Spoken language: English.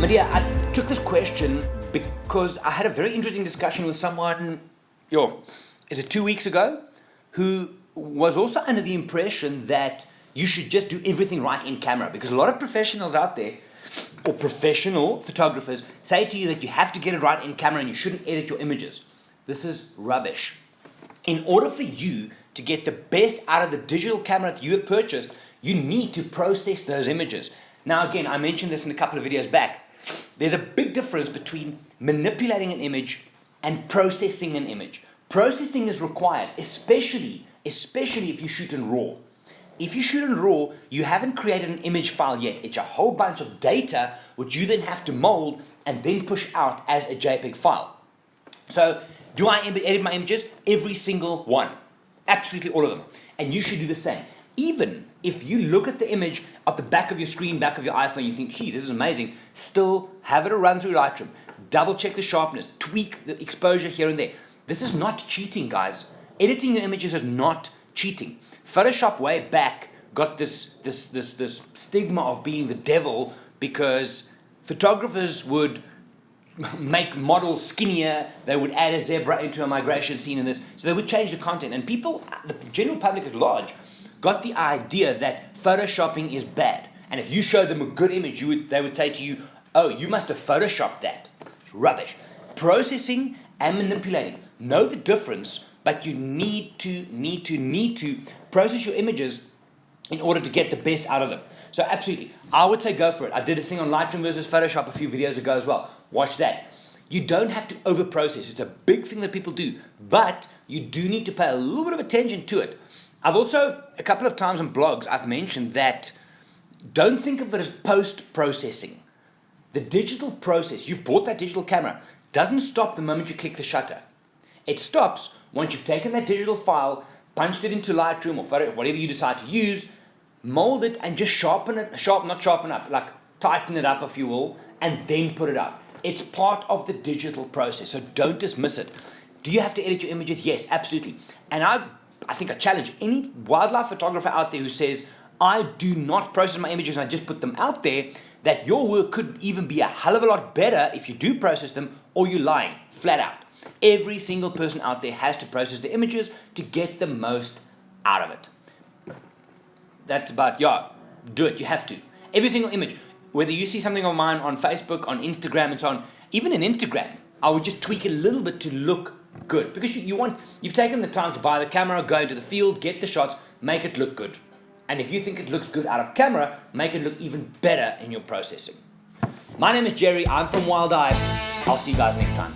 Mahadiyyha, I took this question because I had a very interesting discussion with someone, is it 2 weeks ago, who was also under the impression that you should just do everything right in camera, because a lot of professionals out there, or professional photographers, say to you that you have to get it right in camera and you shouldn't edit your images. This is rubbish. In order for you to get the best out of the digital camera that you have purchased, you need to process those images. Now again, I mentioned this in a couple of videos back. There's a big difference between manipulating an image and processing an image. Processing is required, especially if you shoot in RAW. If you shoot in RAW, you haven't created an image file yet. It's a whole bunch of data which you then have to mold and then push out as a JPEG file. So, do I edit my images? Every single one. Absolutely all of them. And you should do the same. Even if you look at the image at the back of your screen, back of your iPhone, you think, gee, this is amazing, still have it a run through Lightroom. Double check the sharpness, tweak the exposure here and there. This is not cheating, guys. Editing your images is not cheating. Photoshop way back got this stigma of being the devil because photographers would make models skinnier, they would add a zebra into a migration scene in this, so they would change the content. And people, the general public at large, got the idea that photoshopping is bad. And if you showed them a good image, they would say to you, oh, you must have photoshopped that. Rubbish. Processing and manipulating. Know the difference, but you need to process your images in order to get the best out of them. So absolutely, I would say go for it. I did a thing on Lightroom versus Photoshop a few videos ago as well. Watch that. You don't have to over-process. It's a big thing that people do, but you do need to pay a little bit of attention to it. I've also, a couple of times on blogs, I've mentioned that don't think of it as post-processing. The digital process, you've bought that digital camera, doesn't stop the moment you click the shutter. It stops once you've taken that digital file, punched it into Lightroom or photo, whatever you decide to use, mold it and just tighten it up if you will, and then put it out. It's part of the digital process, so don't dismiss it. Do you have to edit your images? Yes, absolutely. And I think I challenge any wildlife photographer out there who says, I do not process my images and I just put them out there, that your work could even be a hell of a lot better if you do process them, or you're lying, flat out. Every single person out there has to process the images to get the most out of it. That's about, do it, you have to. Every single image, whether you see something of mine on Facebook, on Instagram and so on, even in Instagram, I would just tweak it a little bit to look good. Because you've taken the time to buy the camera, go into the field, get the shots, make it look good. And if you think it looks good out of camera, make it look even better in your processing. My name is Gerry, I'm from Wild Eye. I'll see you guys next time.